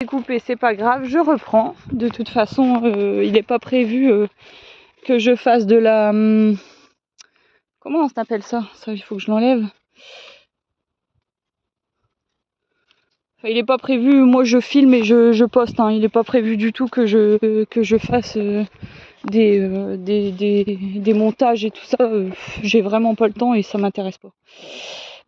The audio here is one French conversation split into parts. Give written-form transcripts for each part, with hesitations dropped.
coupé, c'est pas grave, je reprends. De toute façon, il n'est pas prévu que je fasse de la... comment on s'appelle ça? Ça, il faut que je l'enlève. Enfin, il n'est pas prévu, moi je filme et je poste, hein. Il n'est pas prévu du tout que je fasse des montages et tout ça. J'ai vraiment pas le temps et ça m'intéresse pas.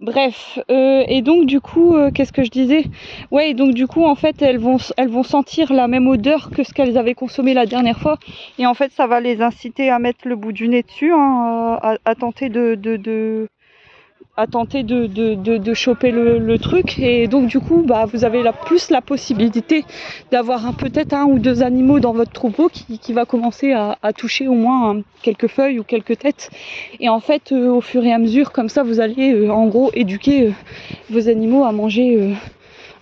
Bref, et donc du coup, qu'est-ce que je disais? Ouais, et donc du coup, en fait, elles vont sentir la même odeur que ce qu'elles avaient consommé la dernière fois. Et en fait, ça va les inciter à mettre le bout du nez dessus, hein, à tenter de choper le truc. Et donc du coup, bah, vous avez plus la possibilité d'avoir peut-être 1 ou 2 animaux dans votre troupeau qui va commencer à toucher au moins quelques feuilles ou quelques têtes. Et en fait, au fur et à mesure, comme ça, vous allez en gros éduquer vos animaux à manger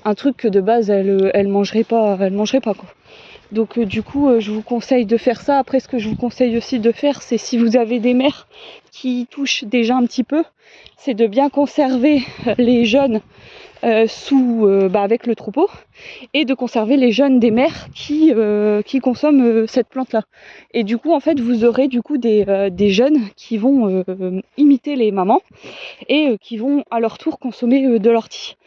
un truc que de base elles mangeraient pas quoi. Donc du coup, je vous conseille de faire ça. Après, ce que je vous conseille aussi de faire, c'est si vous avez des mères qui touchent déjà un petit peu, c'est de bien conserver les jeunes avec le troupeau et de conserver les jeunes des mères qui consomment cette plante-là. Et du coup, en fait, vous aurez du coup des jeunes qui vont imiter les mamans et qui vont à leur tour consommer de l'ortie.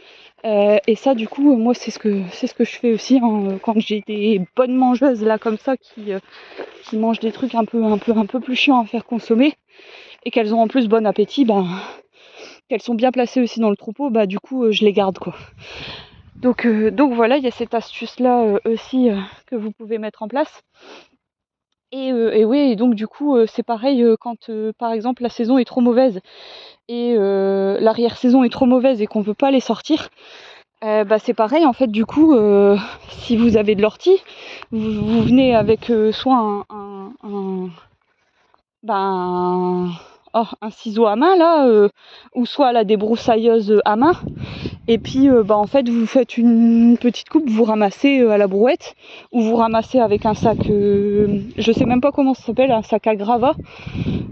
Et ça, du coup, moi, c'est ce que je fais aussi, hein, quand j'ai des bonnes mangeuses là comme ça qui mangent des trucs un peu plus chiants à faire consommer et qu'elles ont en plus bon appétit, qu'elles sont bien placées aussi dans le troupeau, du coup, je les garde quoi. Donc voilà, il y a cette astuce là aussi que vous pouvez mettre en place. Et oui, et donc du coup, c'est pareil quand par exemple la saison est trop mauvaise et l'arrière-saison est trop mauvaise et qu'on peut pas les sortir. C'est pareil en fait, du coup, si vous avez de l'ortie, vous venez avec soit un ciseau à main là, ou soit la débroussailleuse à main, et puis en fait vous faites une petite coupe, vous ramassez à la brouette, ou vous ramassez avec un sac, je sais même pas comment ça s'appelle, un sac à gravat,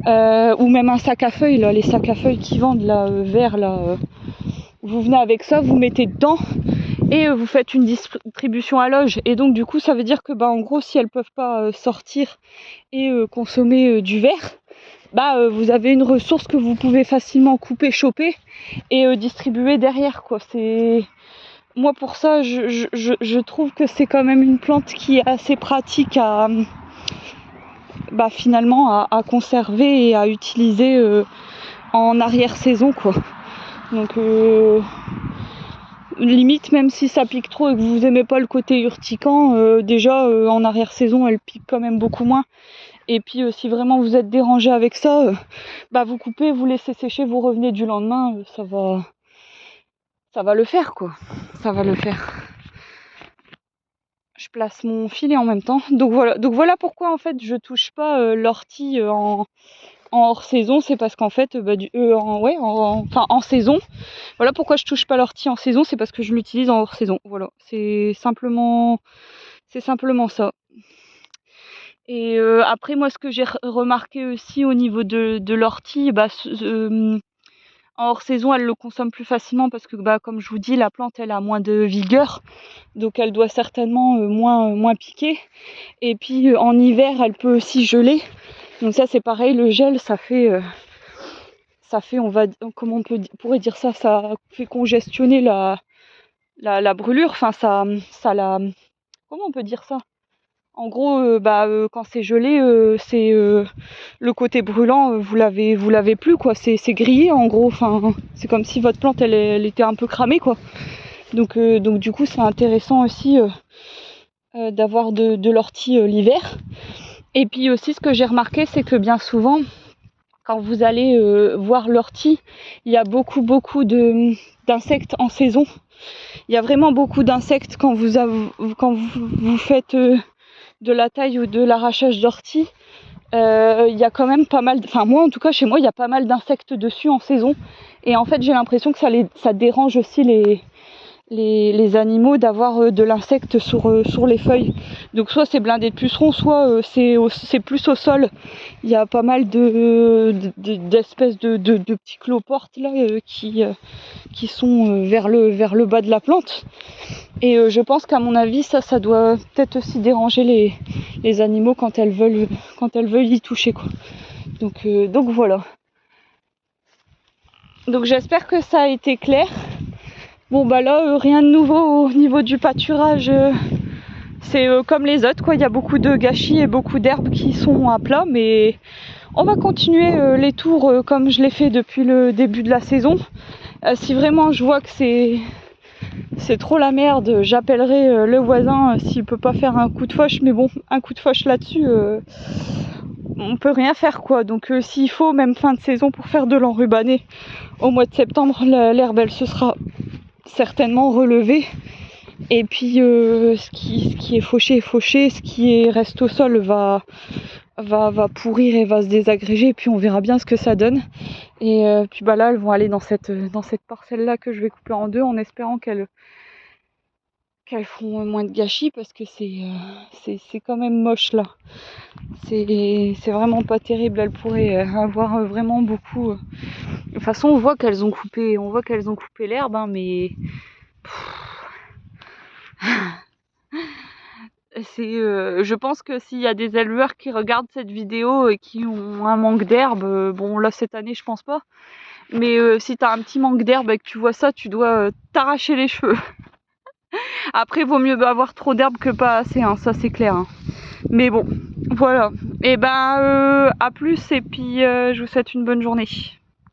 ou même un sac à feuilles là, les sacs à feuilles qui vendent là, verts là. Vous venez avec ça, vous mettez dedans et vous faites une distribution à loge. Et donc du coup ça veut dire que en gros, si elles peuvent pas sortir et consommer du verre, vous avez une ressource que vous pouvez facilement couper, choper et distribuer derrière quoi. C'est moi pour ça je trouve que c'est quand même une plante qui est assez pratique à finalement à conserver et à utiliser en arrière-saison quoi. Donc limite, même si ça pique trop et que vous aimez pas le côté urticant, déjà en arrière-saison elle pique quand même beaucoup moins. Et puis si vraiment vous êtes dérangé avec ça, vous coupez, vous laissez sécher, vous revenez du lendemain, ça va le faire quoi. Ça va le faire. Je place mon filet en même temps. Donc voilà pourquoi en fait je touche pas l'ortie en hors saison, c'est parce qu'en fait en saison, voilà pourquoi je touche pas l'ortie en saison, c'est parce que je l'utilise en hors saison. Voilà, c'est simplement ça. Et après moi ce que j'ai remarqué aussi au niveau de l'ortie, en hors saison elle le consomme plus facilement parce que comme je vous dis, la plante elle a moins de vigueur, donc elle doit certainement moins piquer. Et puis en hiver elle peut aussi geler. Donc ça c'est pareil, le gel ça fait comment on pourrait dire ça fait congestionner la brûlure, enfin ça la, comment on peut dire ça, en gros quand c'est gelé, c'est le côté brûlant, vous l'avez plus quoi, c'est grillé en gros, enfin c'est comme si votre plante elle était un peu cramée quoi. Donc du coup c'est intéressant aussi d'avoir de l'ortie l'hiver. Et puis aussi ce que j'ai remarqué, c'est que bien souvent quand vous allez voir l'ortie, il y a beaucoup d'insectes en saison. Il y a vraiment beaucoup d'insectes quand vous faites de la taille ou de l'arrachage d'ortie. Il y a quand même pas mal, enfin moi en tout cas chez moi, il y a pas mal d'insectes dessus en saison. Et en fait j'ai l'impression que ça dérange aussi les animaux d'avoir de l'insecte sur les feuilles. Donc soit c'est blindé de pucerons, soit c'est plus au sol. Il y a pas mal d'espèces de petits cloportes là qui sont vers le bas de la plante. Et je pense qu'à mon avis ça doit peut-être aussi déranger les animaux quand elles veulent y toucher, quoi. Donc voilà. Donc j'espère que ça a été clair. Bon bah là rien de nouveau au niveau du pâturage, c'est comme les autres, quoi. Il y a beaucoup de gâchis et beaucoup d'herbes qui sont à plat, mais on va continuer les tours comme je l'ai fait depuis le début de la saison. Si vraiment je vois que c'est trop la merde, j'appellerai le voisin s'il peut pas faire un coup de fauche, mais bon, un coup de fauche là-dessus, on peut rien faire, quoi. Donc s'il faut même fin de saison pour faire de l'enrubanné au mois de septembre, l'herbe elle se sera certainement relevée. Et puis ce qui est fauché est fauché, ce qui reste au sol va pourrir et va se désagréger, et puis on verra bien ce que ça donne. Et puis bah là elles vont aller dans cette parcelle là que je vais couper en deux, en espérant qu'elles feront moins de gâchis, parce que c'est quand même moche là. C'est vraiment pas terrible. Elles pourraient avoir vraiment beaucoup. De toute façon on voit qu'elles ont coupé l'herbe, hein, mais je pense que s'il y a des éleveurs qui regardent cette vidéo et qui ont un manque d'herbe, bon là cette année je pense pas, mais si t'as un petit manque d'herbe et que tu vois ça, tu dois t'arracher les cheveux. Après vaut mieux avoir trop d'herbe que pas assez, hein, ça c'est clair, hein. Mais bon, voilà. Et ben à plus, et puis je vous souhaite une bonne journée.